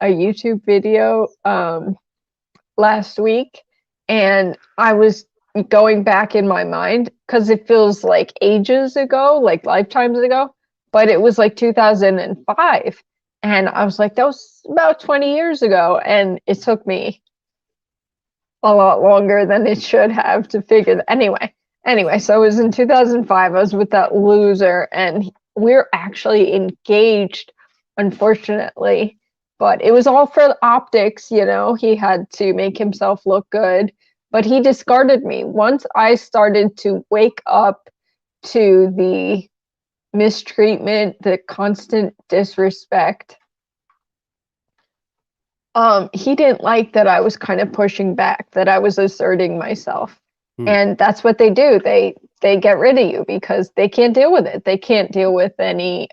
a YouTube video last week, and I was going back in my mind because it feels like ages ago, like lifetimes ago, but it was like 2005. And I was like, that was about 20 years ago. And it took me a lot longer than it should have to figure that. Anyway, so it was in 2005. I was with that loser, and we're actually engaged, unfortunately. But it was all for optics, you know. He had to make himself look good. But he discarded me. Once I started to wake up to the mistreatment, the constant disrespect, he didn't like that I was kind of pushing back, that I was asserting myself. And that's what they do. They get rid of you because they can't deal with it. They can't deal with any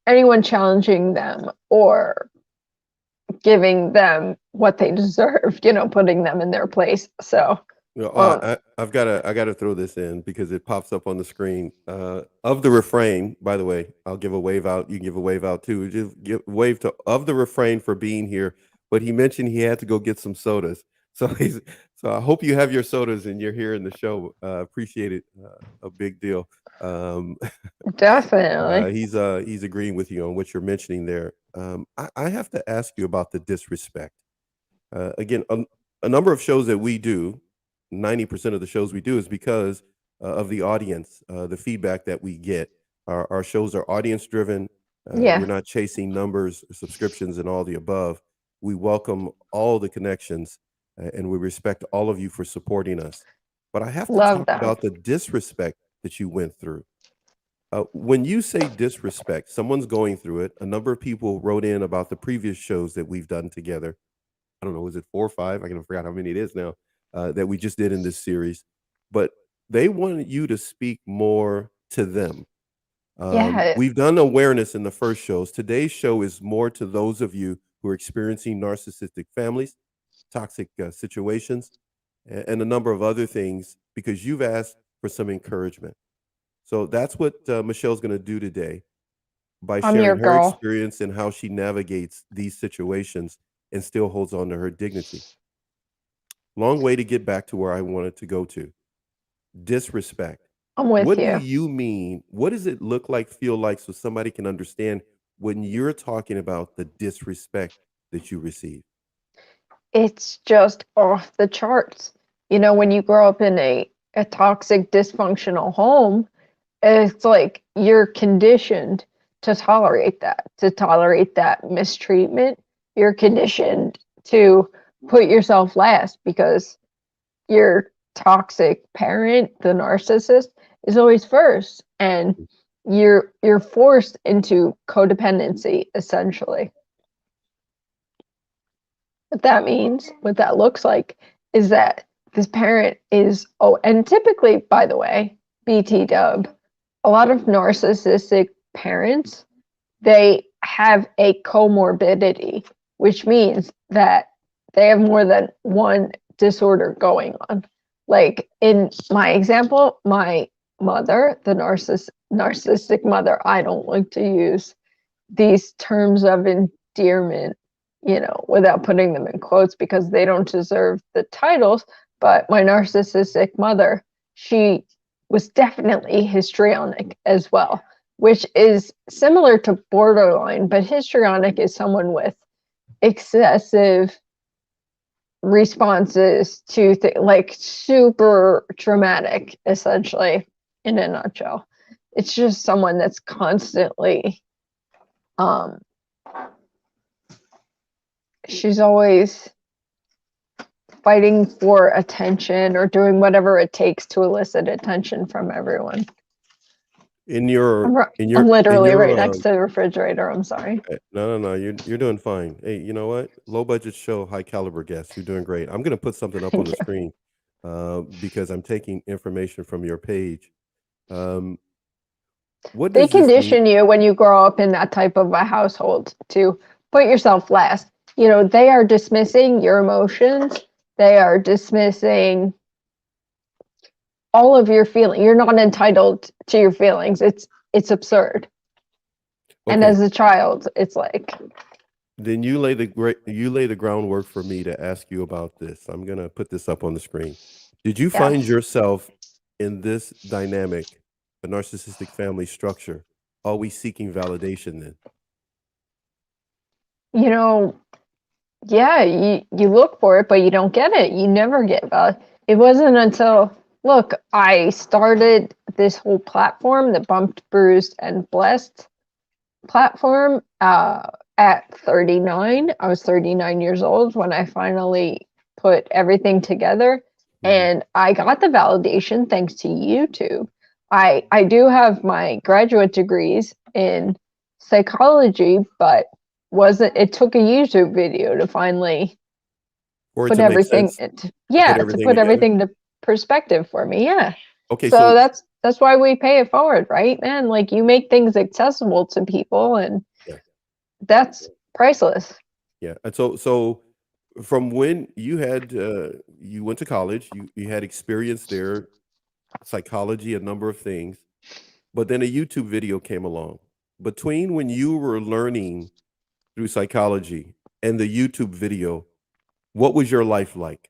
anyone challenging them or giving them what they deserve, you know, putting them in their place. So I gotta throw this in because it pops up on the screen. Of the refrain, by the way, I'll give a wave out. You can give a wave out too. Just give wave to of the refrain for being here. But he mentioned he had to go get some sodas. So I hope you have your sodas and you're here in the show. Appreciate it. A big deal. Um, definitely. he's agreeing with you on what you're mentioning there. I have to ask you about the disrespect. Again, a number of shows that we do, 90% of the shows we do is because of the audience, the feedback that we get. Our shows are audience driven. Yeah. We're not chasing numbers, subscriptions, and all the above. We welcome all the connections and we respect all of you for supporting us. But I have to Love talk that. about the disrespect that you went through. When you say disrespect, someone's going through it. A number of people wrote in about the previous shows that we've done together. I don't know, is it 4 or 5? I can forget how many it is now that we just did in this series. But they wanted you to speak more to them. Yeah. We've done awareness in the first shows. Today's show is more to those of you who are experiencing narcissistic families, toxic situations, and a number of other things because you've asked for some encouragement. So that's what Michelle's going to do today by I'm your sharing her girl. experience and how she navigates these situations and still holds on to her dignity. Long way to get back to where I wanted to go to. Disrespect. I'm with What do you. you mean? What does it look like, feel like, so somebody can understand when you're talking about the disrespect that you receive? It's just off the charts. You know, when you grow up in a toxic, dysfunctional home, it's like you're conditioned to tolerate that mistreatment. You're conditioned to put yourself last because your toxic parent, the narcissist, is always first. And you're forced into codependency, essentially. What that means, what that looks like, is that this parent is, oh, and typically, by the way, BT dub, a lot of narcissistic parents, they have a comorbidity, which means that they have more than one disorder going on. Like in my example, my mother, the narcissistic mother, I don't like to use these terms of endearment, you know, without putting them in quotes because they don't deserve the titles. But my narcissistic mother, she was definitely histrionic as well, which is similar to borderline, but histrionic is someone with excessive responses to like super dramatic, essentially, in a nutshell. It's just someone that's constantly she's always fighting for attention or doing whatever it takes to elicit attention from everyone. In your I'm literally right uh, next to the refrigerator. I'm sorry. no, you're doing fine. Hey, you know what? Low budget show, high caliber guests. You're doing great. I'm gonna put something up on Thank the you. screen because I'm taking information from your page. Um, what They does this mean? condition you when you grow up in that type of a household to put yourself last. You know, they are dismissing your emotions. They are dismissing all of your feelings. You're not entitled to your feelings. It's absurd. And Okay. as a child, it's like, Then you lay the groundwork for me to ask you about this. I'm gonna put this up on the screen. Did you find yes, yourself in this dynamic, a narcissistic family structure, always seeking validation then? you know, yeah, you look for it, but you don't get it. You never get valid. It wasn't until, look, I started this whole platform, the Bumped, Bruised, and Blessed platform, at 39. I was 39 years old when I finally put everything together, Mhm. and I got the validation thanks to YouTube. I do have my graduate degrees in psychology, but wasn't it took a YouTube video to finally For it put to make everything sense, into, to put yeah, to everything put together? everything to perspective for me. Yeah. Okay, So so that's why we pay it forward, right, man? Like, you make things accessible to people, and yeah, that's priceless. yeah. And so from when you had you went to college, you had experience there, psychology, a number of things, but then a YouTube video came along. Between when you were learning through psychology and the YouTube video, what was your life like?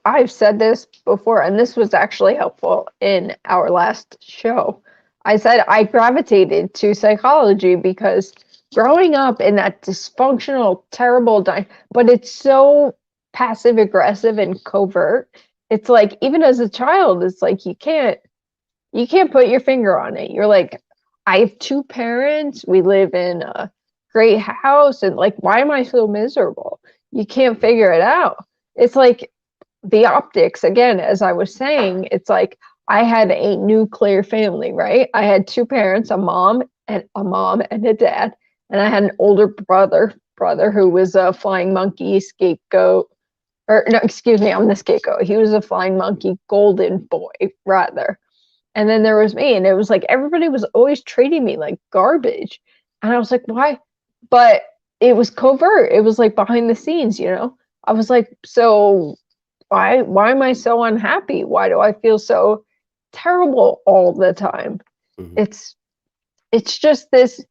I've said this before, and this was actually helpful in our last show. I said I gravitated to psychology because growing up in that dysfunctional, terrible, but it's so passive aggressive and covert. It's like, even as a child, it's like you can't put your finger on it. You're like, I have two parents. We live in a great house, and like, why am I so miserable? You can't figure it out. It's like the optics again, as I was saying. It's like I had a nuclear family, right? I had two parents, a mom and a dad, and I had an older brother who was a flying monkey scapegoat. Or no, excuse me, I'm the scapegoat. He was a flying monkey golden boy, rather. And then there was me, and it was like everybody was always treating me like garbage. And I was like, why? But it was covert. It was like behind the scenes. I was like, so why am I so unhappy? Why do I feel so terrible all the time? Mhm. It's just this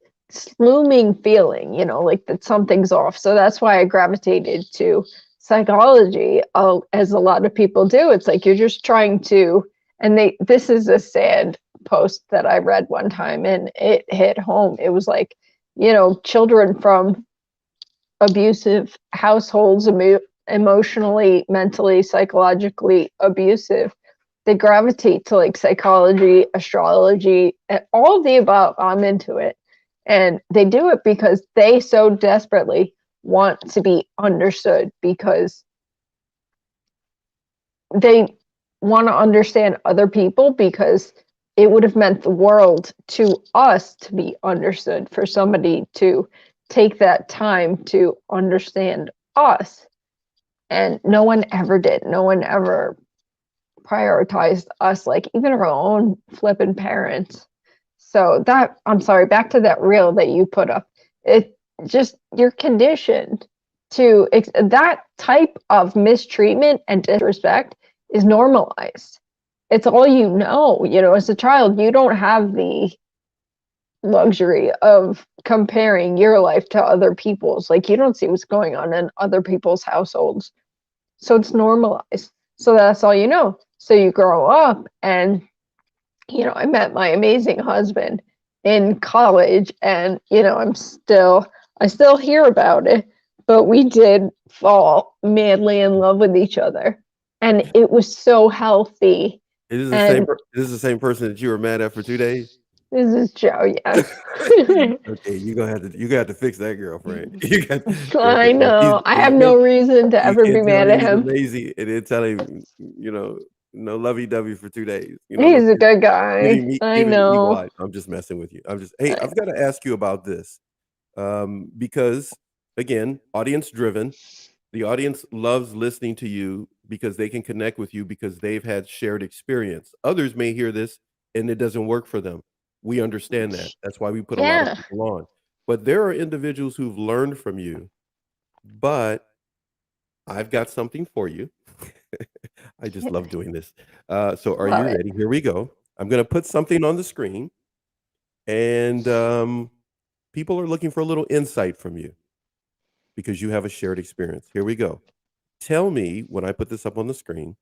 looming feeling, like that something's off. So that's why I gravitated to psychology, as a lot of people do. It's like you're just trying to, and this is a sad post that I read one time, and it hit home. It was like, children from abusive households, emotionally, mentally, psychologically abusive, they gravitate to like psychology, astrology, and all of the above. I'm into it. And they do it because they so desperately want to be understood, because they want to understand other people, because it would have meant the world to us to be understood, for somebody to take that time to understand us. And no one ever did. No one ever prioritized us, like even our own flipping parents. So that, I'm sorry, back to that reel that you put up. It just, you're conditioned to that type of mistreatment and disrespect is normalized. It's all as a child. You don't have the luxury of comparing your life to other people's. Like, you don't see what's going on in other people's households, so it's normalized. So that's all you know. So you grow up, and I met my amazing husband in college, and I still hear about it, but we did fall madly in love with each other, and it was so healthy. And Is this the same person that you were mad at for 2 days? this is Joe, yes. Okay, you gonna have to fix that girlfriend. You got I like know. I have you no reason to ever be can't tell mad him at he's him. amazing and then tell him, no lovey-dovey for 2 days. No He's a good guy. I giving eagle know. eyes. I'm just messing with you. Hey, I've gotta ask you about this, because again, audience driven. The audience loves listening to you because they can connect with you because they've had shared experience. Others may hear this and it doesn't work for them. We understand that. That's why we put a lot of Yeah. people on. But there are individuals who've learned from you. But I've got something for you. I just love doing this. So are Love you it. ready? Here we go. I'm going to put something on the screen. And people are looking for a little insight from you because you have a shared experience. Here we go. Tell me, when I put this up on the screen,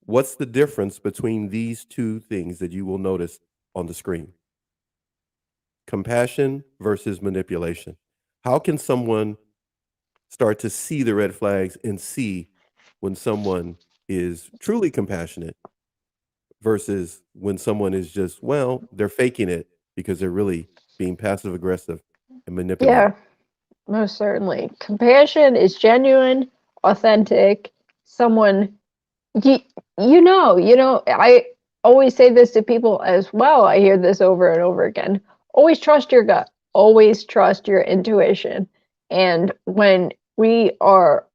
what's the difference between these two things that you will notice on the screen? Compassion versus manipulation. How can someone start to see the red flags and see when someone is truly compassionate versus when someone is just, well, they're faking it because they're really being passive aggressive and manipulative? Yeah, most certainly. Compassion is genuine, authentic, someone you, I always say this to people as well. I hear this over and over again. Always trust your gut. Always trust your intuition. And when we are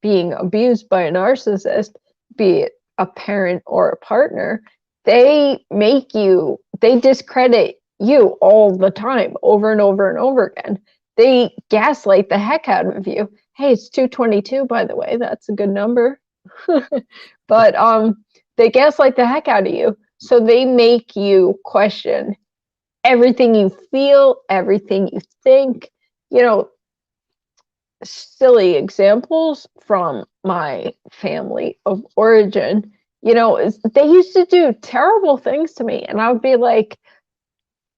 being abused by a narcissist, be it a parent or a partner, they discredit you all the time, over and over and over again. They gaslight the heck out of you. Hey, it's 222, by the way. That's a good number. But they gaslight the heck out of you. So they make you question everything you feel, everything you think. You know, silly examples from my family of origin, they used to do terrible things to me. And I would be like,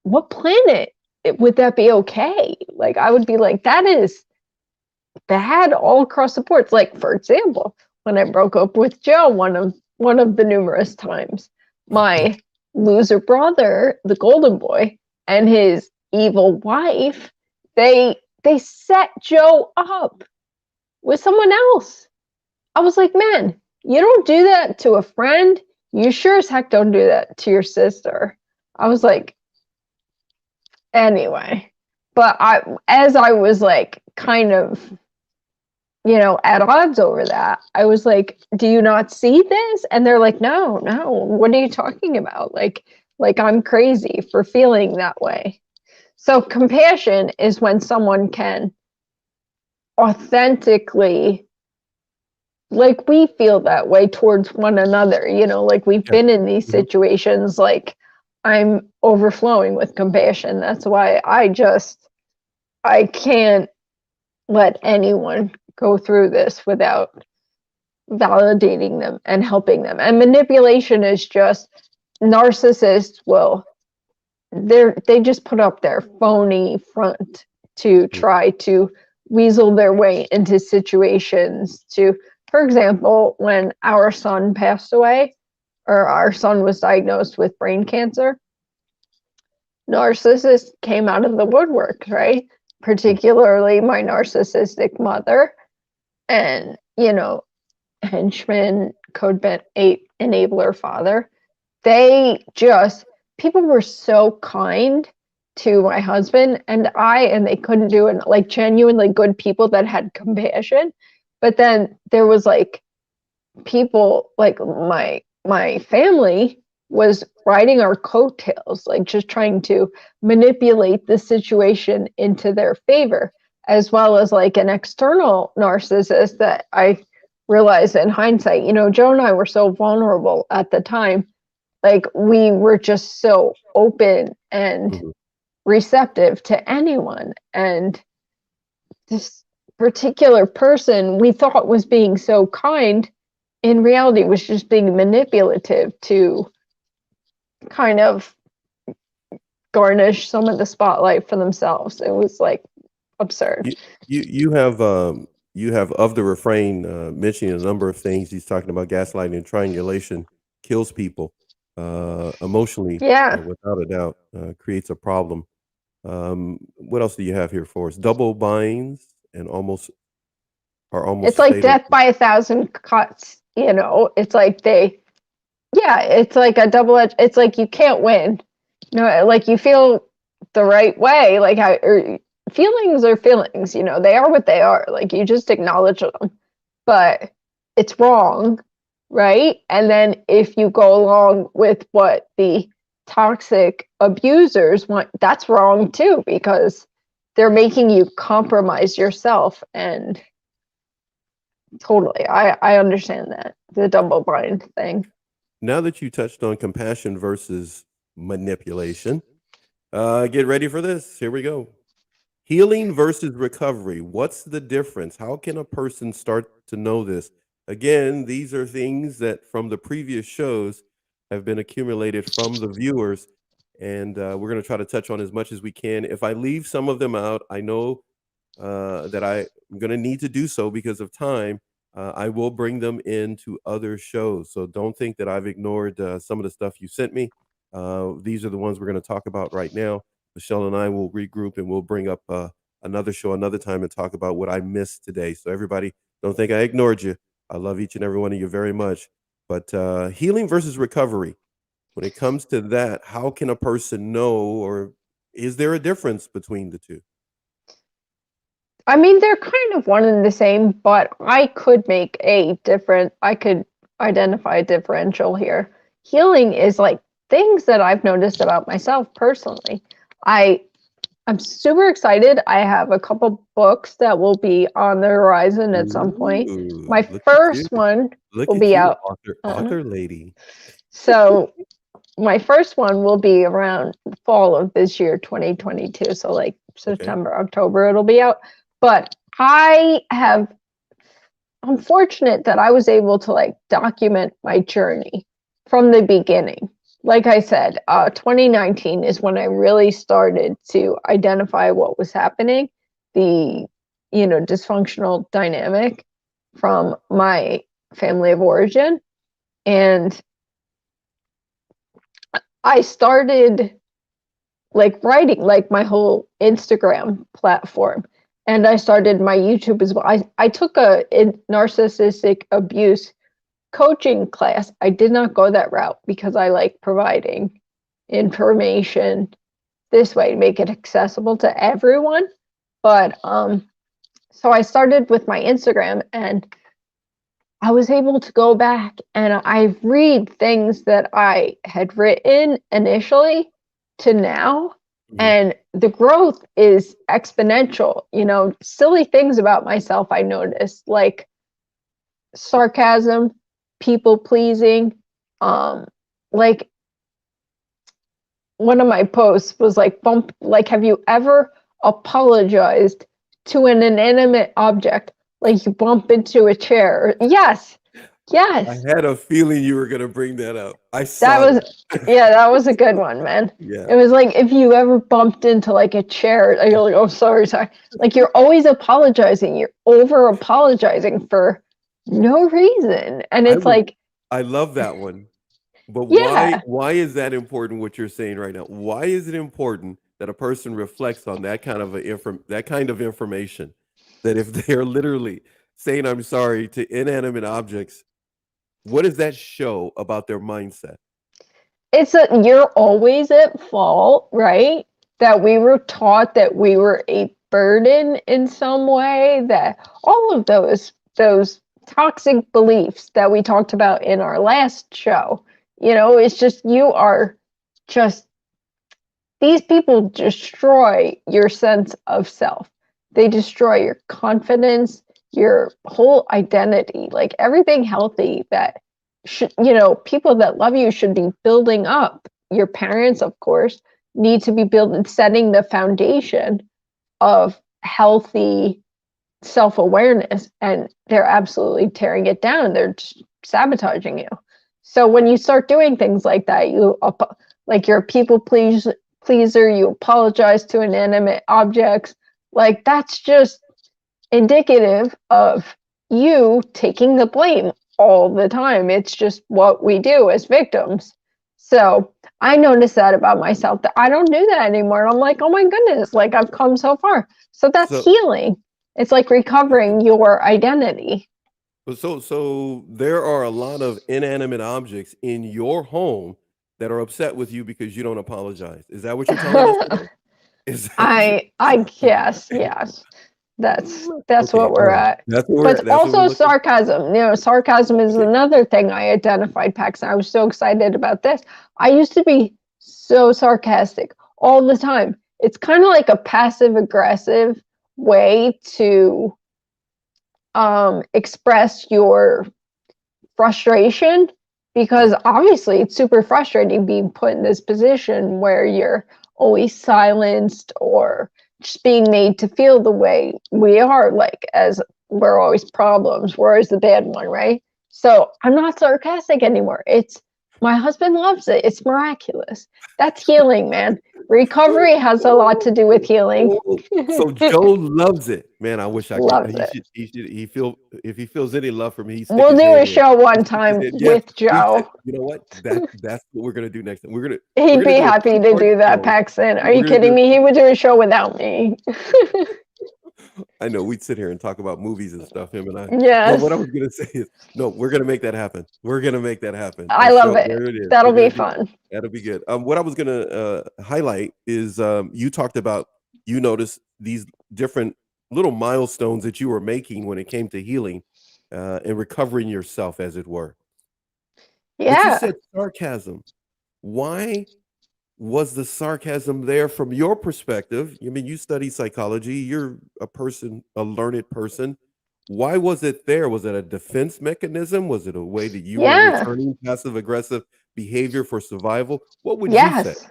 what planet would that be okay? Like, I would be like, that is bad all across the board. Like, for example, when I broke up with Joe, one of the numerous times, my loser brother, the golden boy, and his evil wife, they set Joe up with someone else. I was like, man, you don't do that to a friend. You sure as heck don't do that to your sister. I was like, anyway. But as I was like kind of at odds over that, I was like, do you not see this? And they're like, no, what are you talking about? Like I'm crazy for feeling that way. So compassion is when someone can authentically, like we feel that way towards one another, like we've been in these situations, like I'm overflowing with compassion. That's why I can't let anyone go through this without validating them and helping them. And manipulation is just narcissists they just put up their phony front to try to weasel their way into situations for example, when our son passed away, or our son was diagnosed with brain cancer, narcissists came out of the woodwork, right? Particularly my narcissistic mother and, henchman, codebit 8 enabler father. People were so kind to my husband and they couldn't do it, like genuinely good people that had compassion. But then there was like people like my family was riding our coattails, like just trying to manipulate the situation into their favor, as well as like an external narcissist that I realized in hindsight, Joe and I were so vulnerable at the time. Like we were just so open and receptive to anyone. And this particular person we thought was being so kind, in reality was just being manipulative to kind of garnish some of the spotlight for themselves. It was like absurd. You have of the refrain mentioning a number of things. He's talking about gaslighting and triangulation kills people emotionally. Yeah. Without a doubt, creates a problem. What else do you have here for us? Double binds and almost It's like fatal. death by 1,000 cuts. It's like it's like a double edged. It's like you can't win. Like you feel the right way, like feelings are feelings. They are what they are. Like you just acknowledge them, but it's wrong, right? And then if you go along with what the toxic abusers want, that's wrong too, because they're making you compromise yourself. And totally, I understand that, the double bind thing. Now that you touched on compassion versus manipulation, Get ready for this. Here we go. Healing versus recovery. What's the difference? How can a person start to know this? Again, these are things that from the previous shows have been accumulated from the viewers, and we're going to try to touch on as much as we can. If I leave some of them out, I know that I'm going to need to do so because of time. I will bring them into other shows. So don't think that I've ignored some of the stuff you sent me. These are the ones we're going to talk about right now. Michele and I will regroup and we'll bring up another show another time and talk about what I missed today. So everybody, don't think I ignored you. I love each and every one of you very much. But healing versus recovery, when it comes to that, how can a person know, or is there a difference between the two? I mean, they're kind of one and the same, but I could identify a differential here. Healing is like things that I've noticed about myself personally. I'm super excited. I have a couple books that will be on the horizon at some point. My Look at you. first one Look will at be you, out. author lady. So my first one will be around the fall of this year, 2022. So like September, October, it'll be out. But I'm fortunate that I was able to like document my journey from the beginning. Like I said, 2019 is when I really started to identify what was happening, the, dysfunctional dynamic from my family of origin. And I started like writing like my whole Instagram platform. And I started my YouTube as well. I took a narcissistic abuse coaching class. I did not go that route because I like providing information this way to make it accessible to everyone. But so I started with my Instagram, and I was able to go back and I read things that I had written initially to now. And the growth is exponential. Silly things about myself I noticed, like sarcasm, people pleasing. Like one of my posts was like, have you ever apologized to an inanimate object? Like you bump into a chair? Yes. I had a feeling you were going to bring that up. That was a good one, man. Yeah. It was like, if you ever bumped into like a chair, you're like, oh, sorry. Like you're always apologizing. You're over apologizing for no reason. And it's I love that one. But yeah. why is that important, what you're saying right now? Why is it important that a person reflects on that kind of information? That if they're literally saying I'm sorry to inanimate objects, what does that show about their mindset? It's that you're always at fault, right? That we were taught that we were a burden in some way, that all of those toxic beliefs that we talked about in our last show, it's just, these people destroy your sense of self. They destroy your confidence, your whole identity, like everything healthy that should, people that love you should be building up. Your parents, of course, need to be setting the foundation of healthy self-awareness, and they're absolutely tearing it down. They're just sabotaging you. So when you start doing things like that, like you're a people pleaser, you apologize to inanimate objects, like that's just indicative of you taking the blame all the time. It's just what we do as victims. So I noticed that about myself, that I don't do that anymore. And I'm like, oh my goodness, like I've come so far. So that's healing. It's like recovering your identity. So there are a lot of inanimate objects in your home that are upset with you because you don't apologize. Is that what you're telling us? I guess, yes. That's Okay, what we're at. But also sarcasm. Sarcasm is another thing I identified, Paxton. I was so excited about this. I used to be so sarcastic all the time. It's kind of like a passive aggressive way to express your frustration, because obviously it's super frustrating being put in this position where you're always silenced or just being made to feel the way we are, like, as we're always problems, we're always the bad one, right? So I'm not sarcastic anymore. It's my husband loves it. It's miraculous. That's healing, man. Recovery has a lot to do with healing. Oh, so Joe loves it, man. I wish I could. Loves it. He feel if he feels any love for me, he stick We'll his do head a in. show one He stick his time head- Yes, with Joe. you know what? That's what we're gonna do next time. We're He'd gonna be do a happy to two-part do that, show. Paxton. Are We're you gonna kidding do. me? He would do a show without me. I know we'd sit here and talk about movies and stuff, him and I. But Yes, what I was gonna say is, no, we're gonna make that happen. We're gonna make that happen. I A love show, it. there it is. That'll We're be gonna do. fun. That'll be good. What I was gonna highlight is you talked about you noticed these different little milestones that you were making when it came to healing and recovering yourself, as it were. But you Yeah. said sarcasm. Why was the sarcasm there from your perspective? I mean, you study psychology, you're a learned person. Why was it there? Was it a defense mechanism? Was it a way that you were Yeah. returning passive aggressive behavior for survival? What would you say? Yes.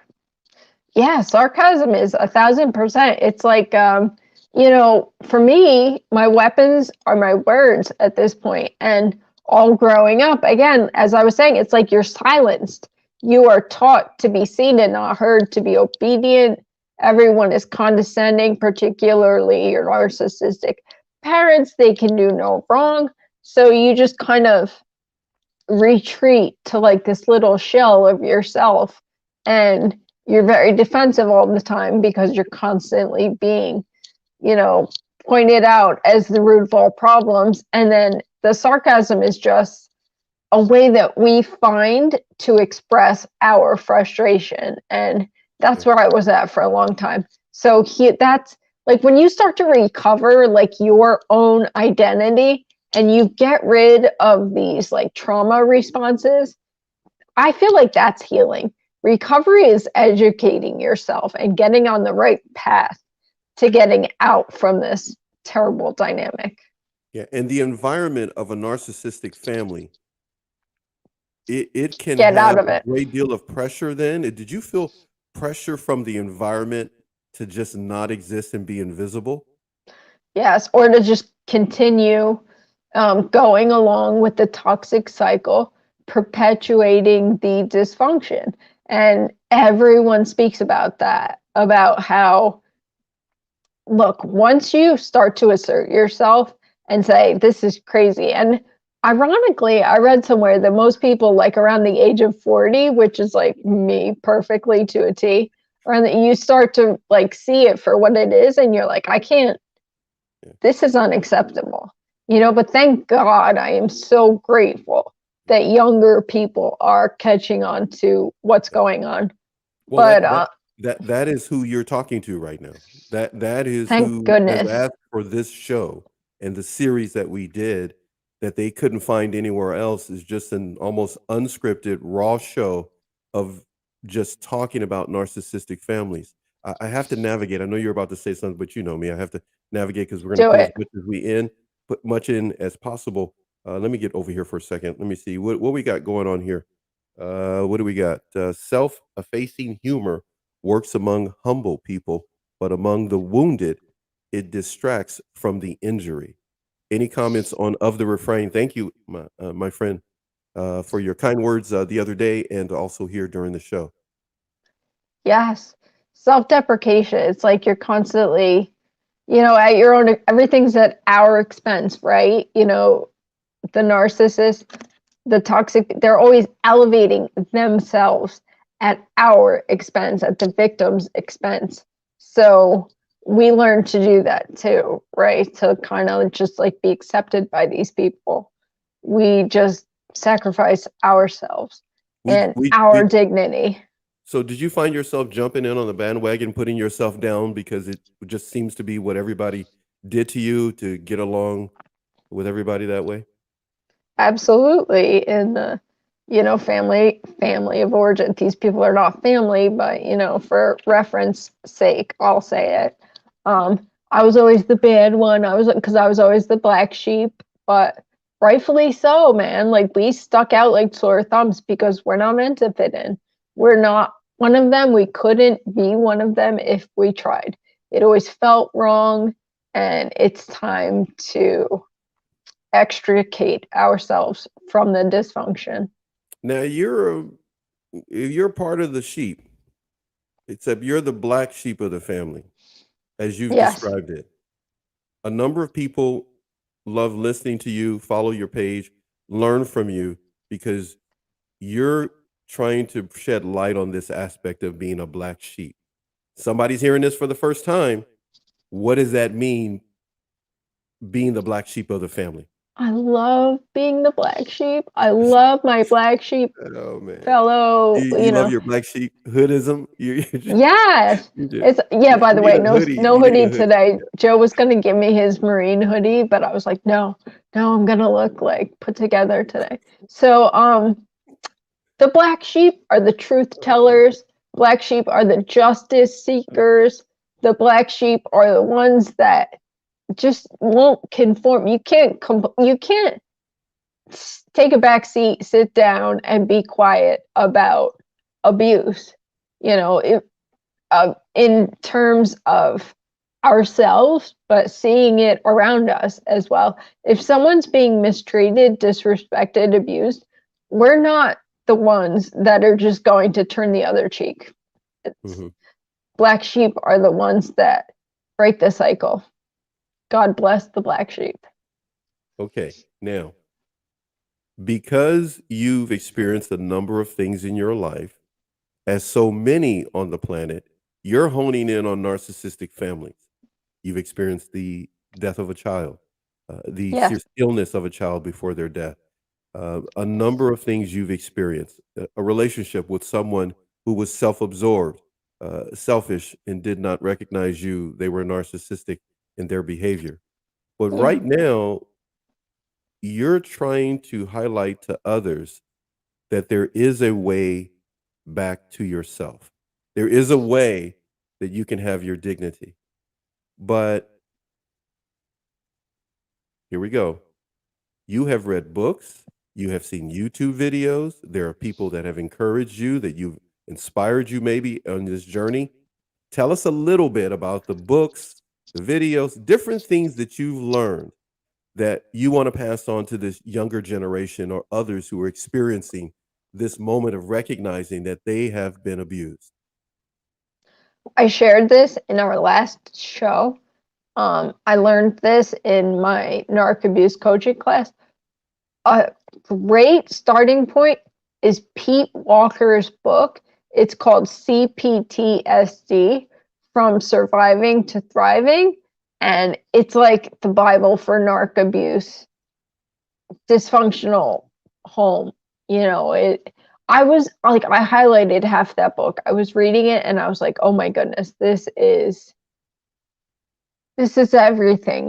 Yeah. Sarcasm is 1,000%. It's like, for me, my weapons are my words at this point. And all growing up, again, as I was saying, it's like you're silenced. You are taught to be seen and not heard, to be obedient. Everyone is condescending, particularly your narcissistic parents. They can do no wrong. So you just kind of retreat to like this little shell of yourself, and you're very defensive all the time because you're constantly being, pointed out as the root of all problems. And then the sarcasm is just a way that we find to express our frustration. And that's Yeah. where I was at for a long time. So that's like when you start to recover like your own identity and you get rid of these like trauma responses, I feel like that's healing. Recovery is educating yourself and getting on the right path to getting out from this terrible dynamic. Yeah. And the environment of a narcissistic family, it can Get out have of a it. great deal of pressure then. Did you feel pressure from the environment to just not exist and be invisible? Yes, or to just continue going along with the toxic cycle, perpetuating the dysfunction. And everyone speaks about that, about how, look, once you start to assert yourself and say, this is crazy. And ironically, I read somewhere that most people, like around the age of 40, which is like me perfectly to a T, around that you start to like see it for what it is. And you're like, I can't, this is unacceptable, but thank God I am so grateful that younger people are catching on to what's going on. Well, But that is who you're talking to right now. That is thank who has goodness. asked for this show, and the series that we did that they couldn't find anywhere else is just an almost unscripted, raw show of just talking about narcissistic families. I have to navigate. I know you're about to say something, but you know me. I have to navigate because we're going to Do put as it. much as put much in as possible. Let me get over here for a second. Let me see what we got going on here. What do we got? Self-effacing humor works among humble people, but among the wounded, it distracts from the injury. Any comments on of the refrain? Thank you, my friend, for your kind words the other day and also here during the show. Yes. Self-deprecation. It's like you're constantly, at your own, everything's at our expense, right? The narcissist, the toxic, they're always elevating themselves at our expense, at the victim's expense. So we learn to do that too, right? To kind of just like be accepted by these people. We just sacrifice ourselves We and we our we. dignity. So, did you find yourself jumping in on the bandwagon, putting yourself down because it just seems to be what everybody did to you to get along with everybody that way? Absolutely. In the, family of origin. These people are not family, but for reference sake, I'll say it. I was always the bad one. Because I was always the black sheep, but rightfully so, man. Like we stuck out like sore thumbs because we're not meant to fit in. We're not one of them. We couldn't be one of them if we tried. It always felt wrong, and it's time to extricate ourselves from the dysfunction. Now you're part of the sheep, except you're the black sheep of the family, as you've Yes, described it. A number of people love listening to you, follow your page, learn from you because you're trying to shed light on this aspect of being a black sheep. Somebody's hearing this for the first time. What does that mean, being the black sheep of the family? I love being the black sheep. I love my black sheep Oh man. fellow, You love your black sheep hoodism? Yes. You do. It's yeah, by You the need way, a no hoodie. no You need a hoodie hoodie. today. Joe was gonna give me his marine hoodie, but I was like, no, I'm gonna look like put together today. So the black sheep are the truth tellers. Black sheep are the justice seekers. The black sheep are the ones that just won't conform. You can't take a back seat, sit down, and be quiet about abuse. In terms of ourselves, but seeing it around us as well. If someone's being mistreated, disrespected, abused, we're not the ones that are just going to turn the other cheek. Mhm. Black sheep are the ones that break the cycle. God bless the black sheep. Okay. Now, because you've experienced a number of things in your life, as so many on the planet, you're honing in on narcissistic families. You've experienced the death of a child, the Yes. serious illness of a child before their death, a number of things you've experienced, a relationship with someone who was self-absorbed, selfish, and did not recognize you. They were narcissistic in their behavior. But Yeah. right now, you're trying to highlight to others that there is a way back to yourself. There is a way that you can have your dignity. But here we go. You have read books, you have seen YouTube videos. There are people that have encouraged you, that you've inspired you maybe on this journey. Tell us a little bit about the books, the videos, different things that you've learned that you want to pass on to this younger generation or others who are experiencing this moment of recognizing that they have been abused. I shared this in our last show. I learned this in my narc abuse coaching class. A great starting point is Pete Walker's book. It's called CPTSD, From Surviving to Thriving. And it's like the Bible for narc abuse, dysfunctional home. I was like, I highlighted half that book. I was reading it and I was like, oh my goodness, this is everything.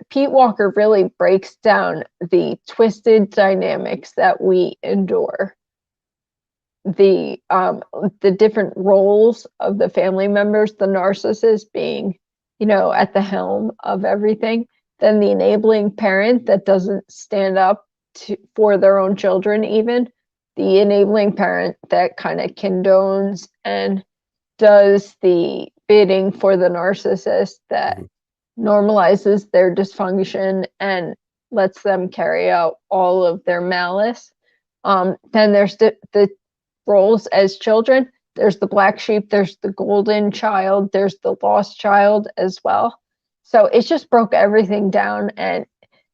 Pete Walker really breaks down the twisted dynamics that we endure, the different roles of the family members, the narcissist being, at the helm of everything, then the enabling parent that doesn't stand up for their own children, even the enabling parent that kind of condones and does the bidding for the narcissist that Mhm. normalizes their dysfunction and lets them carry out all of their malice. Then there's the roles as children. There's the black sheep, there's the golden child, there's the lost child as well. So it just broke everything down, and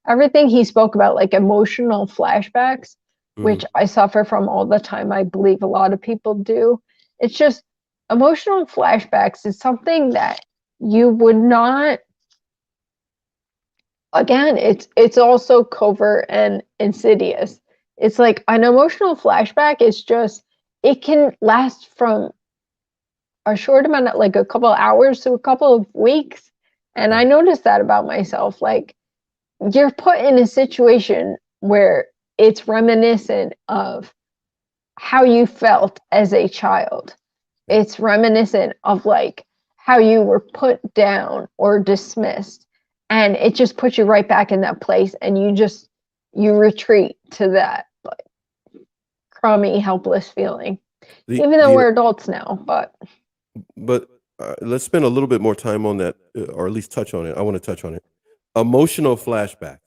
everything he spoke about, like emotional flashbacks, which Mhm. I suffer from all the time. I believe a lot of people do. It's just emotional flashbacks is something that you would not, again, it's also covert and insidious. It's like an emotional flashback is just, it can last from a short amount of, like, a couple of hours to a couple of weeks. And I Right. noticed that about myself. Like, you're put in a situation where it's reminiscent of how you felt as a child. Yeah. It's reminiscent of, like, how you were put down or dismissed, and it just puts you right back in that place, and you retreat to that, like, crummy, helpless feeling. Even though we're adults now, but let's spend a little bit more time on that, or at least touch on it. I want to touch on it. Emotional flashbacks.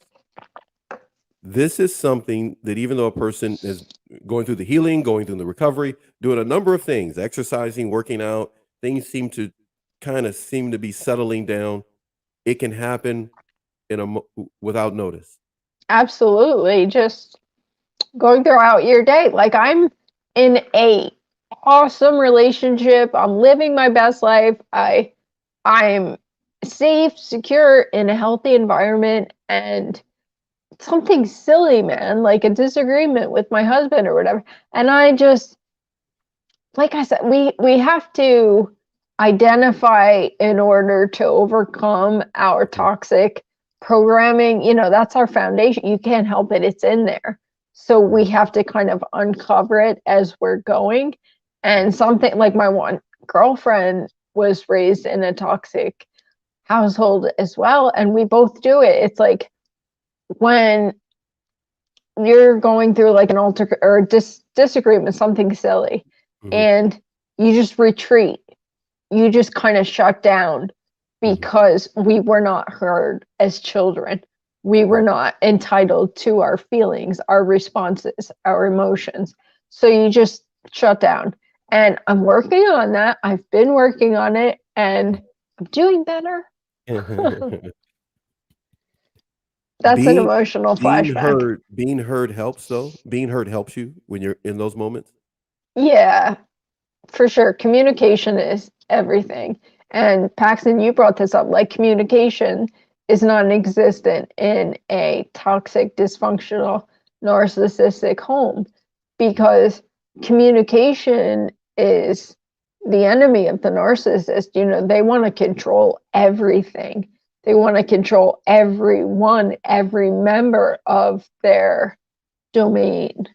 This is something that even though a person is going through the healing, going through the recovery, doing a number of things, exercising, working out, things seem to be settling down. It can happen without notice. absolutely, just going throughout your day. Like, I'm in a awesome relationship. I'm living my best life. I'm safe, secure in a healthy environment, and something silly, man, like a disagreement with my husband or whatever. And I just, like I said, we have to identify in order to overcome our toxic programming. That's our foundation. You can't help it. It's in there. So we have to kind of uncover it as we're going. And something like my one girlfriend was raised in a toxic household as well. And we both do it. It's like when you're going through like an disagreement, something silly, and you just retreat, you just kind of shut down because we were not heard as children. We were not entitled to our feelings, our responses, our emotions. So you just shut down. And I'm working on that. I've been working on it, and I'm doing better. That's an emotional flashback. Being heard helps, though. Being heard helps you when you're in those moments. Yeah, for sure. Communication is everything. And Paxton, you brought this up. Like, communication is non-existent in a toxic, dysfunctional, narcissistic home, because communication is the enemy of the narcissist. They want to control everything. They want to control everyone, every member of their domain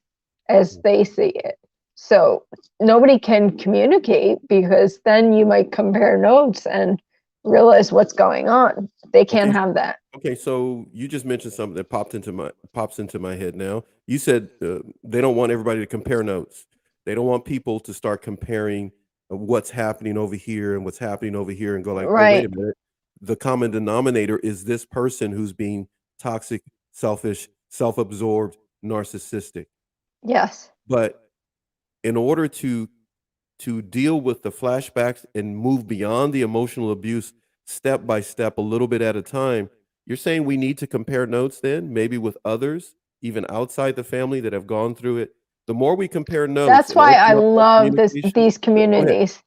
as they see it. So nobody can communicate, because then you might compare notes and realize what's going on. They can't have that. Okay, so you just mentioned something that pops into my head now. You said they don't want everybody to compare notes. They don't want people to start comparing what's happening over here and what's happening over here and go like, right. Oh, wait a minute. The common denominator is this person who's being toxic, selfish, self-absorbed, narcissistic. Yes. But in order to deal with the flashbacks and move beyond the emotional abuse step by step, a little bit at a time, you're saying we need to compare notes then, maybe with others, even outside the family that have gone through it. The more we compare notes. That's why I love these communities.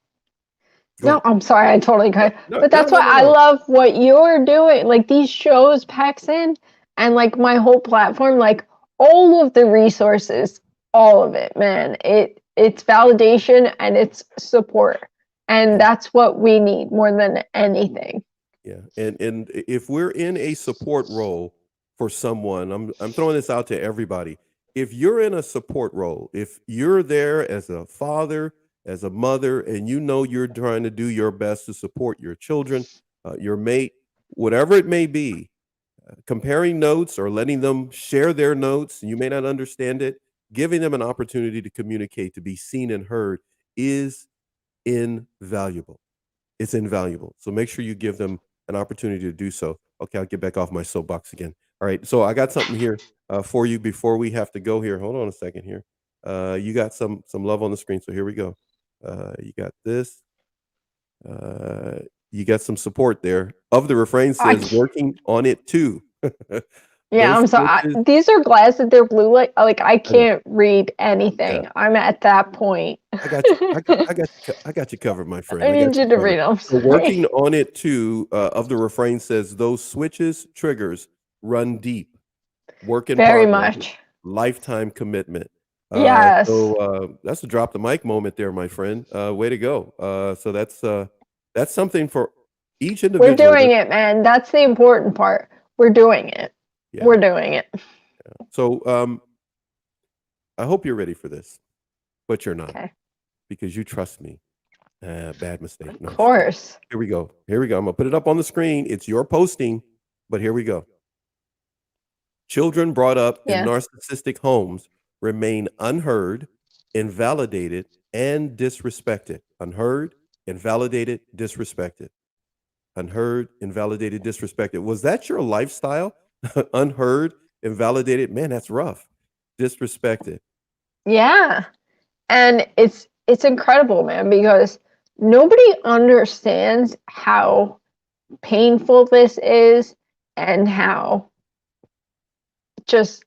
No, I'm sorry, I totally cut. But that's why I love what you're doing. Like, these shows, Paxton, and like my whole platform, like all of the resources, all of it, man. It's validation and it's support. And that's what we need more than anything. Yeah. And if we're in a support role for someone, I'm throwing this out to everybody. If you're in a support role, if you're there as a father, as a mother, and you're trying to do your best to support your children, your mate, whatever it may be, comparing notes or letting them share their notes, you may not understand it, giving them an opportunity to communicate, to be seen and heard is invaluable. It's invaluable. So make sure you give them an opportunity to do so. Okay, I'll get back off my soapbox again. All right, so I got something here for you before we have to go here. Hold on a second here. You got some love on the screen, so here we go. You got this. You got some support there. Of the refrain says, working on it too. Yeah, I'm sorry. These are glasses. They're blue light. Like, I can't read anything. Yeah. I'm at that point. I got you. I got you covered, my friend. I need you to read them. So working on it too. Of the refrain says, those switches, triggers run deep. Work in very progress, much. Lifetime commitment. Yes. So that's a drop the mic moment there, my friend. Way to go. So that's something for each individual. We're doing it, man. That's the important part. We're doing it. Yeah. We're doing it. Yeah. So I hope you're ready for this, but you're not, because you trust me. Bad mistake. No, of course. Here we go. I'm gonna put it up on the screen. It's your posting, but here we go. Children brought up in narcissistic homes remain unheard, invalidated, and disrespected. Unheard, invalidated, disrespected. Unheard, invalidated, disrespected. Was that your lifestyle? Unheard, invalidated. Man, that's rough. Disrespected. Yeah. And it's incredible, man, because nobody understands how painful this is and how just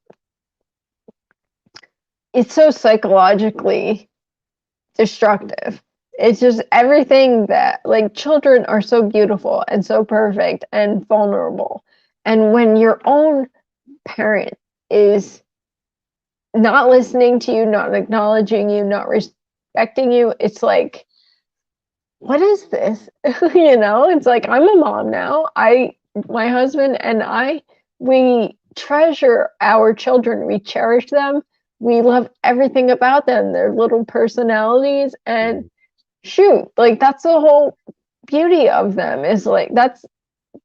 it's so psychologically destructive. It's just everything that, like, children are so beautiful and so perfect and vulnerable. And when your own parent is not listening to you, not acknowledging you, not respecting you, it's like, what is this? You know, it's like, I'm a mom now. My husband and I, we treasure our children. We cherish them. We love everything about them, their little personalities. And shoot, like, that's the whole beauty of them, is like, that's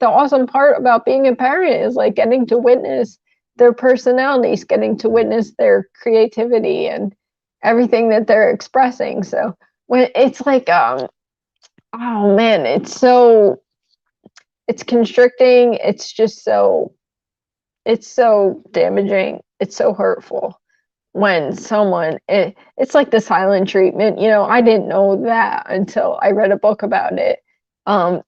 the awesome part about being a parent, is like getting to witness their personalities, getting to witness their creativity and everything that they're expressing. So when it's like, oh man, it's constricting. It's so damaging. It's so hurtful when someone, it's like the silent treatment. You know, I didn't know that until I read a book about it. I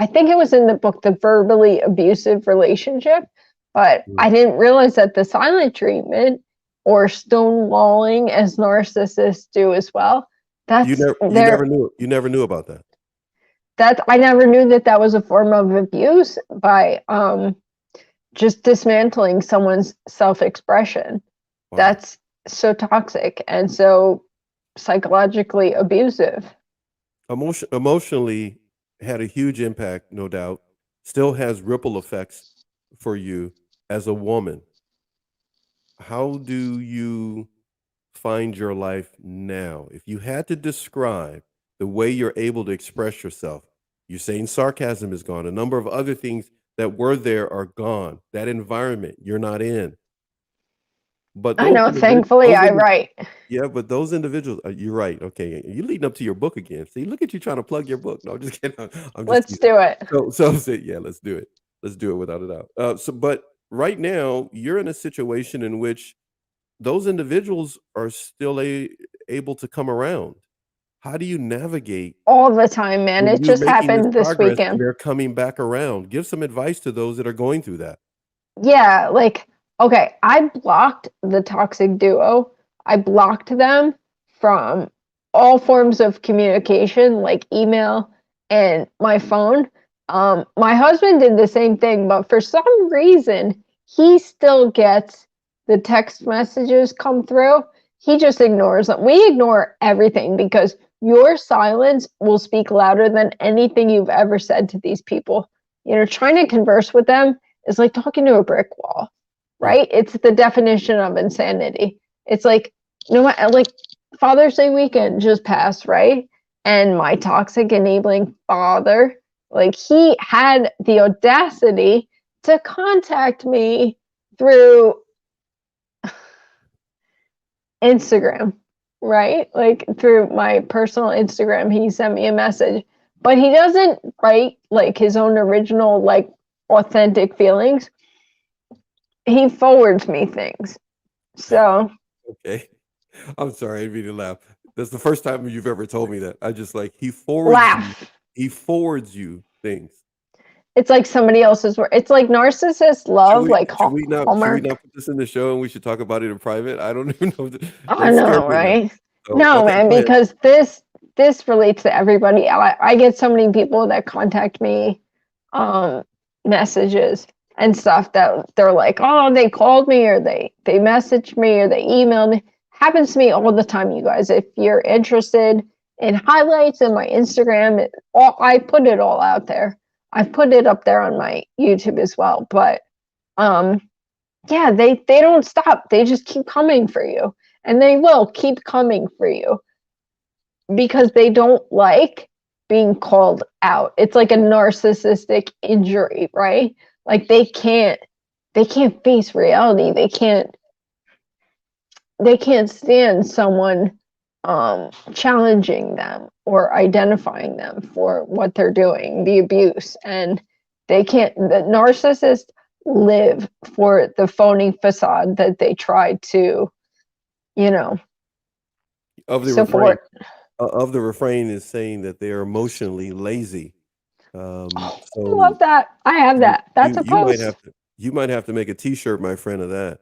think it was in the book, The Verbally Abusive Relationship, but I didn't realize that the silent treatment, or stonewalling, as narcissists do as well, You never knew about that. I never knew that was a form of abuse, by just dismantling someone's self-expression. Wow. That's so toxic and so psychologically abusive. Emotionally had a huge impact, no doubt. Still has ripple effects for you as a woman. How do you find your life now? If you had to describe the way you're able to express yourself, you're saying sarcasm is gone. A number of other things that were there are gone. That environment you're not in. But I know, thankfully I write. Yeah, but those individuals, you're right. Okay, you're leading up to your book again. See, look at you trying to plug your book. No, I'm just kidding. I'm just Let's teasing. do it. Yeah, let's do it. Let's do it without a doubt. But right now, you're in a situation in which those individuals are still able to come around. How do you navigate All the time, man. when It you're just making this happened this progress and weekend. they're coming back around? Give some advice to those that are going through that. Yeah, like, okay, I blocked the toxic duo. I blocked them from all forms of communication, like email and my phone. My husband did the same thing, but for some reason, he still gets the text messages come through. He just ignores them. We ignore everything because your silence will speak louder than anything you've ever said to these people. You know, trying to converse with them is like talking to a brick wall, right? It's the definition of insanity. It's like, you know what, like, Father's Day weekend just passed, right? And my toxic enabling father, like, he had the audacity to contact me through Instagram, right? Like, through my personal Instagram, he sent me a message, but he doesn't write like his own original, like, authentic feelings. He forwards me things. So Okay. I'm sorry, I didn't mean to laugh. That's the first time you've ever told me that. I just like he laugh. forwards you things. It's like somebody else's work. It's like narcissists love like Should we not Hallmark. put this in the show and we should talk about it in private? I don't even know. I know, right? So, No, okay, man, because this relates to everybody. I get so many people that contact me, messages and stuff, that they're like, oh, they called me, or they messaged me, or they emailed me. Happens to me all the time, you guys. If you're interested in highlights in my Instagram, I put it all out there. I put it up there on my YouTube as well. But yeah, they don't stop. They just keep coming for you, and they will keep coming for you because they don't like being called out. It's like a narcissistic injury, right? Like, they can't face reality. They can't they can't stand someone challenging them or identifying them for what they're doing, the abuse. And they can't, the narcissists live for the phony facade that they try to, you know, Of the refrain, support. of the refrain is saying that they are emotionally lazy. Oh, I So love that. I have you that. That's a you might post. have to make a T-shirt, my friend, of that,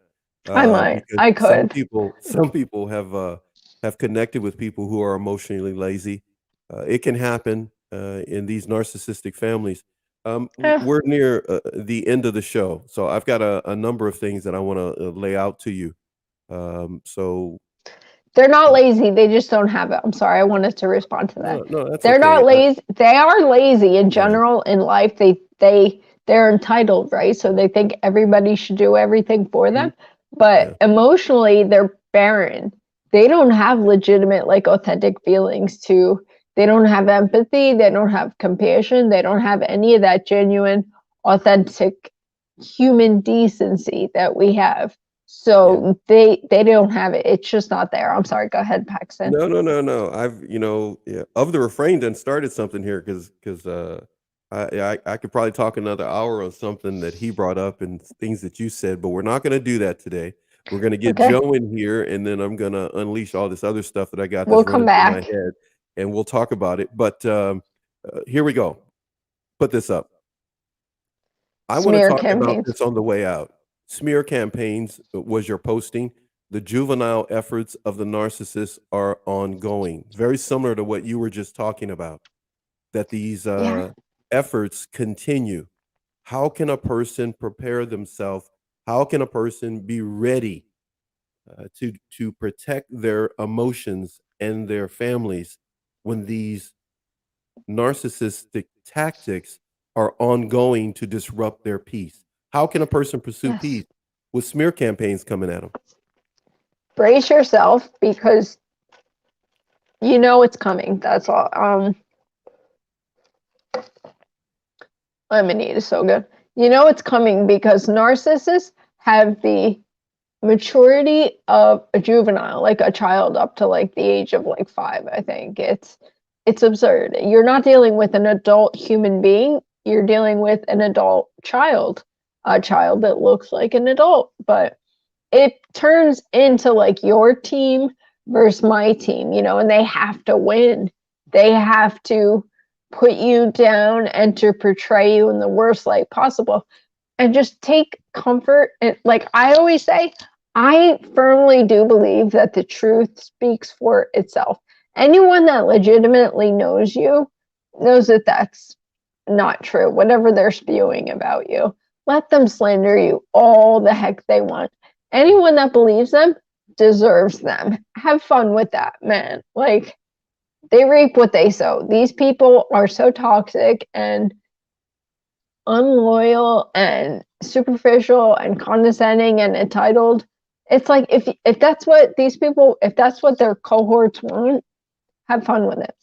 I might. because I some could. people have connected with people who are emotionally lazy. It can happen in these narcissistic families. Yeah. We're near the end of the show, so I've got a number of things that I want to lay out to you. So They're not lazy, they just don't have it. I'm sorry, I wanted to respond to that. no, no, that's They're okay. not lazy. They are lazy in Yeah, general in life. They're entitled, right? So they think everybody should do everything for mhm, them. But yeah, emotionally, they're barren. They don't have legitimate, like authentic feelings to, they don't have empathy, they don't have compassion, they don't have any of that genuine, authentic human decency that we have. yeah. So they don't have it. It's just not there. I'm sorry. Go ahead, Paxton. No, no, no, no. Yeah, of the refrain done started something here because I could probably talk another hour on something that he brought up and things that you said, but we're not going to do that today. We're going to get Okay, Joe in here, and then I'm going to unleash all this other stuff that I got we'll that's come running through my back. head, and we'll talk about it. But here we go. Put this up. I want to Smear talk about campaigns. this on the way out. Smear campaigns was your posting. The juvenile efforts of the narcissist are ongoing. Very similar to what you were just talking about, that these Yeah. efforts continue. How can a person prepare themselves? How can a person be ready to protect their emotions and their families when these narcissistic tactics are ongoing to disrupt their peace? How can a person pursue Yes. peace with smear campaigns coming at them? Brace yourself because you know it's coming. That's all. Lemonade is so good. You know it's coming because narcissists have the maturity of a juvenile, like a child up to like the age of like 5, I think. It's absurd. You're not dealing with an adult human being, you're dealing with an adult child, a child that looks like an adult, but it turns into like your team versus my team, and they have to win. They have to put you down and to portray you in the worst light possible. And just take comfort. And like I always say, I firmly do believe that the truth speaks for itself. Anyone that legitimately knows you knows that that's not true, whatever they're spewing about you. Let them slander you all the heck they want. Anyone that believes them deserves them. Have fun with that, man. Like, they reap what they sow. These people are so toxic and unloyal and superficial and condescending and entitled. It's like if that's what these people, if that's what their cohorts want, have fun with it.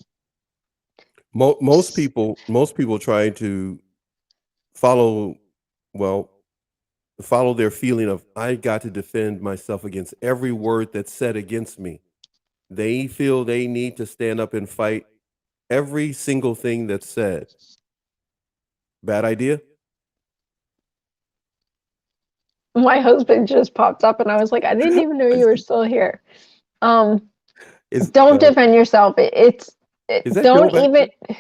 Most people try to follow, well, follow their feeling of I got to defend myself against every word that's said against me. They feel they need to stand up and fight every single thing that's said. Bad idea? My husband just popped up and I was like, I didn't even know you were still here. Um, Is don't defend yourself. that Joe Don't back even. there?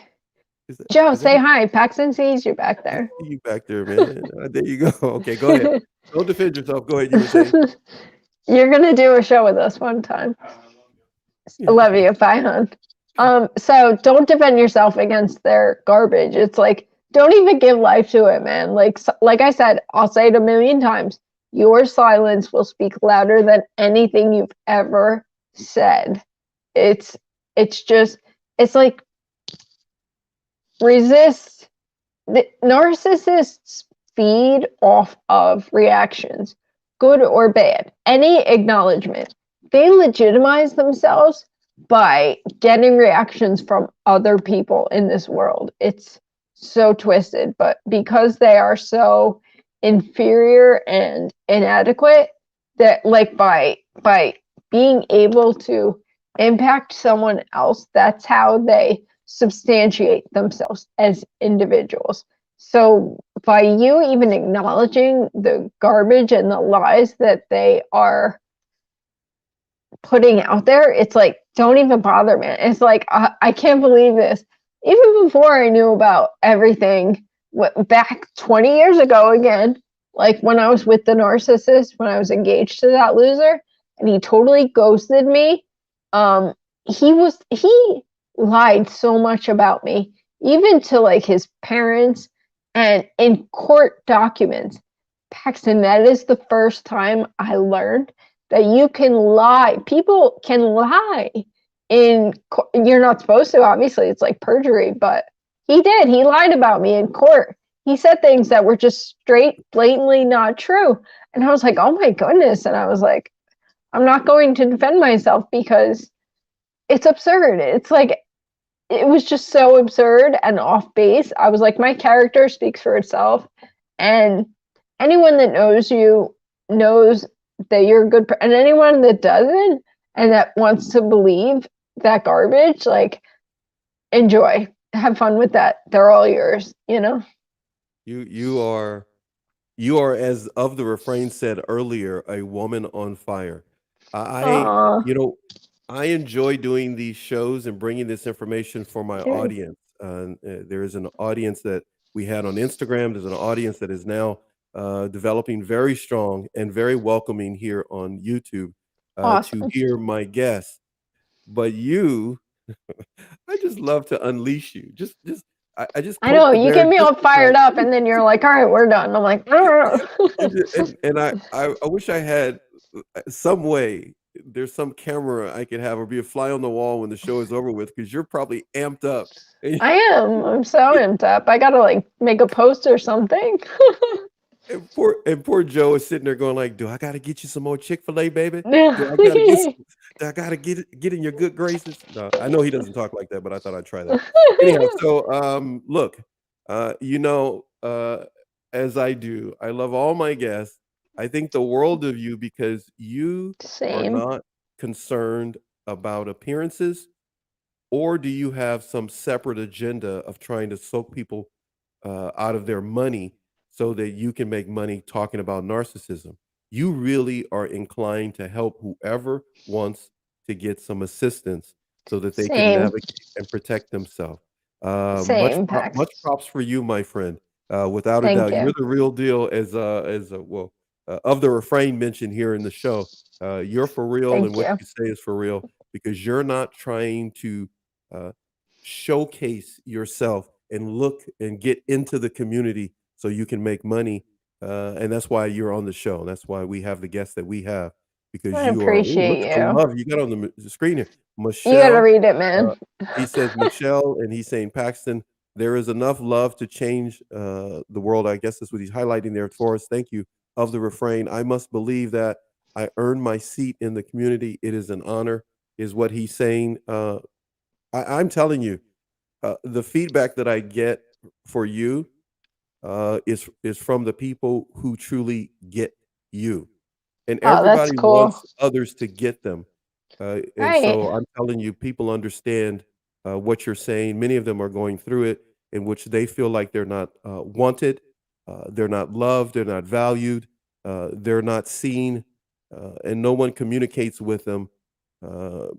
Joe, Is that say hi. Paxton sees you back I there. see you back there, man. There you go. Okay, go ahead. Don't defend yourself. Go ahead. You were saying? You're gonna do a show with us one time. I Yeah. love you. Bye, hon. So don't defend yourself against their garbage. It's like, don't even give life to it, man. Like I said, I'll say it a million times. Your silence will speak louder than anything you've ever said. It's it's just it's like resist. The narcissists feed off of reactions, good or bad. Any acknowledgement. They legitimize themselves by getting reactions from other people in this world. It's so twisted, but because they are so inferior and inadequate, that like by being able to impact someone else, that's how they substantiate themselves as individuals. So by you even acknowledging the garbage and the lies that they are putting out there, it's like, don't even bother, man. It's like, I can't believe this. Even before I knew about everything, back 20 years ago again, like when I was with the narcissist, when I was engaged to that loser, and he totally ghosted me. He lied so much about me, even to like his parents, and in court documents. Paxton, that is the first time I learned that you can lie. People can lie in you're not supposed to, obviously, it's like perjury, but he did. He lied about me in court. He said things that were just straight, blatantly not true. And I was like, oh my goodness. And I was like, I'm not going to defend myself because it's absurd. It's like, it was just so absurd and off base. I was like, my character speaks for itself. And anyone that knows you knows that you're a good person. And anyone that doesn't and that wants to believe that garbage, like, enjoy. Have fun with that. They're all yours, you know? You are as of the refrain said earlier, a woman on fire. Aw, You know, I enjoy doing these shows and bringing this information for my good. audience. There is an audience that we had on Instagram. There's an audience that is now developing very strong and very welcoming here on YouTube to Awesome. hear my guests. But you, I just love to unleash you. I just I poke know, the you bear get me just all fired enough. up, and then you're like, all right, we're done. I'm like, And I wish I had some way. There's some camera I could have or be a fly on the wall when the show is over with because you're probably amped up. I am. I'm so amped up. I gotta like make a post or something. And poor Joe is sitting there going like, "Do I got to get you some more Chick-fil-A, baby? Yeah. Do I got to get some, do I got to get in your good graces?" No, I know he doesn't talk like that, but I thought I'd try that. Anyhow, so look, you know, as I do, I love all my guests. I think the world of you because you are Same. not concerned about appearances, or do you have some separate agenda of trying to soak people out of their money so that you can make money talking about narcissism? You really are inclined to help whoever wants to get some assistance so that they can Same. navigate and protect themselves. Same, Pax. Much props for you, my friend. Without a Thank doubt, you're you. the real deal. Well, of the refrain mentioned here in the show, you're for real, and Thank what you. you say is for real because you're not trying to uh, showcase yourself and look and get into the community so you can make money. And that's why you're on the show. That's why we have the guests that we have because I you are. Ooh, look appreciate at the you. love you got on the screen here, You gotta Michelle. read it, Uh, man. he says Michelle, and he's saying Paxton. There is enough love to change the world. I guess that's what he's highlighting there for us. Thank you. Of the refrain, I must believe that I earned my seat in the community. It is an honor, is what he's saying. I'm telling you, the feedback that I get for you is from the people who truly get you, and Oh, that's everybody cool. wants others to get them. And Right. so I'm telling you, people understand what you're saying. Many of them are going through it, in which they feel like they're not wanted, they're not loved, they're not valued, they're not seen, and no one communicates with them.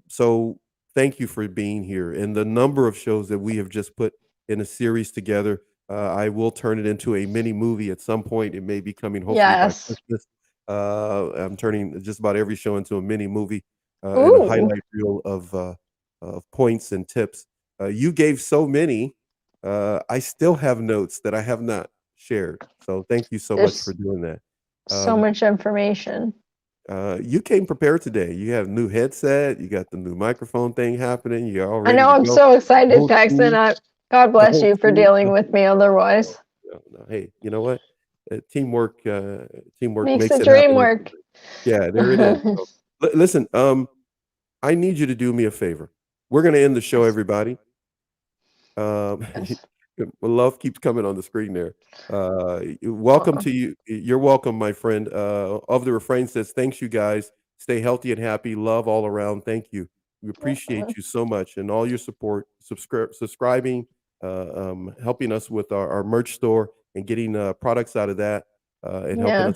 So thank you for being here. And the number of shows that we have just put in a series together, I will turn it into a mini movie at some point. It may be coming hopefully by Yes. Christmas. I'm turning just about every show into a mini movie and a Ooh. highlight reel of points and tips. You gave so many. I still have notes that I have not shared. So thank you so much for There's doing that. so Um, much information. you came prepared today. You have new headset. You got the new microphone thing happening. You're all I ready know, to I'm go. so The excited, whole Paxton. team, God the bless whole you for team. dealing with me No, otherwise. no. Hey, you know what? Teamwork Makes makes the it dream happen. work. Yeah, there it is. So, listen, I need you to do me a favor. We're gonna end the show, Yes. everybody. Um, Yes. love keeps coming on the screen there. Welcome Aw. to you. You're welcome, my friend. Of the refrain says, "Thanks, you guys. Stay healthy and happy. Love all around. Thank you. We appreciate you so much and all your support, subscribing, helping us with our merch store and getting products out of that, and helping Yeah.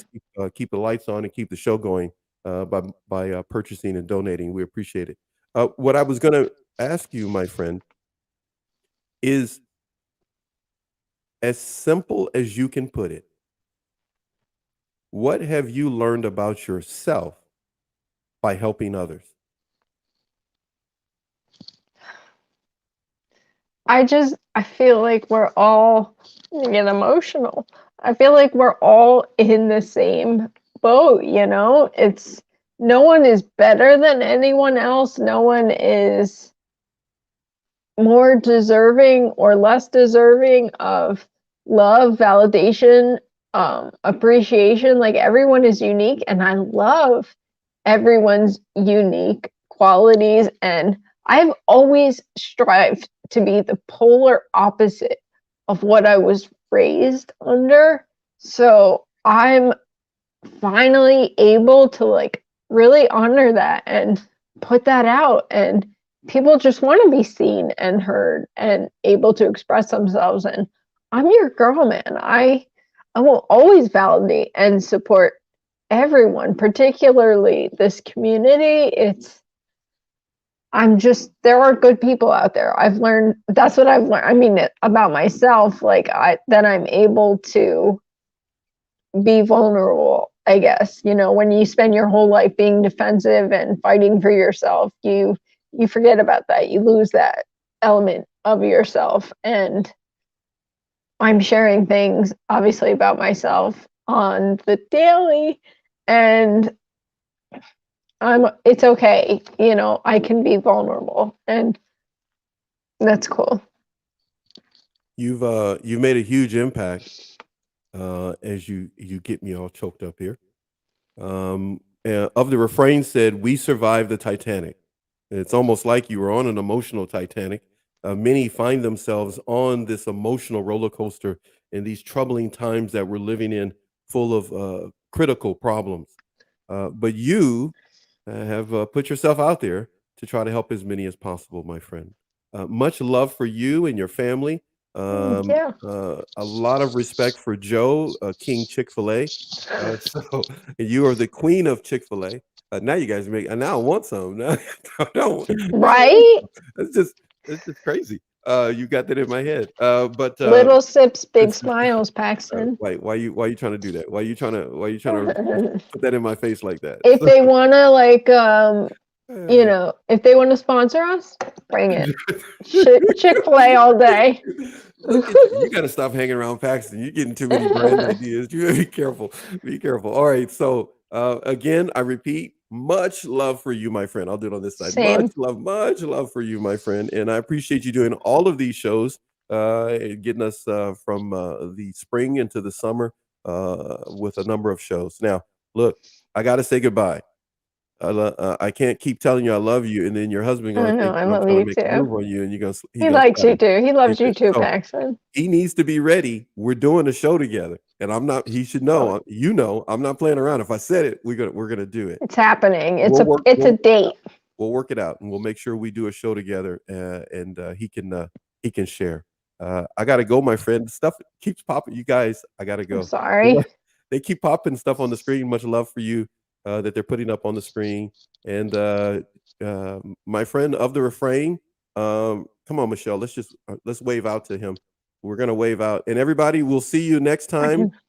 us keep the lights on and keep the show going by purchasing and donating. We appreciate it. What I was going to ask you, my friend, is as simple as you can put it. What have you learned about yourself by helping others? I feel like we're all, I'm gonna get emotional. I feel like we're all in the same boat, you know? It's no one is better than anyone else. No one is more deserving or less deserving of love, validation, appreciation. Like everyone is unique, and I love everyone's unique qualities. And I've always strived to be the polar opposite of what I was raised under. So I'm finally able to like really honor that and put that out, and people just want to be seen and heard and able to express themselves. And I'm your girl, man. I will always validate and support everyone, particularly this community. There are good people out there. I've learned, that's what I've learned. I mean, about myself, like that I'm able to be vulnerable, I guess. You know, when you spend your whole life being defensive and fighting for yourself, you forget about that. You lose that element of yourself. And I'm sharing things obviously about myself on the daily, and it's okay, you know, I can be vulnerable, and that's cool. You've made a huge impact as you get me all choked up here. Of the refrain said, "We survived the Titanic." It's almost like you were on an emotional Titanic. Many find themselves on this emotional roller coaster in these troubling times that we're living in, full of critical problems. But you have put yourself out there to try to help as many as possible, my friend. Much love for you and your family. Yeah. A lot of respect for Joe, King Chick-fil-A. So you are the queen of Chick-fil-A. Now you guys make. Now I want some. Now I don't. Right? It's just crazy. You got that in my head. But Little sips, big it's, smiles, Paxton. why you trying to do that? Why you trying to put that in my face like that? If they want to, like, you know, if they want to sponsor us, bring it. Chick-fil-A all day. Look at you. You got to stop hanging around Paxton. You're getting too many brand ideas. You gotta be careful. Be careful. All right. So again, I repeat, much love for you, my friend. I'll do it on this side. Same. Much love for you, my friend. And I appreciate you doing all of these shows, getting us from the spring into the summer with a number of shows. Now, look, I got to say goodbye. I can't keep telling you I love you, and then your husband I gonna know, think I that I'm love trying to you make a too. move on you, and he's He gonna likes try you to too. He loves you too, so Paxton. he needs to be ready. We're doing a show together, and I'm not. He should know. You know, I'm not playing around. If I said it, we're gonna do it. It's happening. We'll work. It's a date. We'll work it out, and we'll make sure we do a show together, and he can share. I gotta go, my friend. Stuff keeps popping. You guys, I gotta I'm go. sorry. They keep popping stuff on the screen. Much love for you that they're putting up on the screen. And my friend of the refrain, come on, Michele. Let's wave out to him. We're gonna wave out, and everybody, we'll see you next time.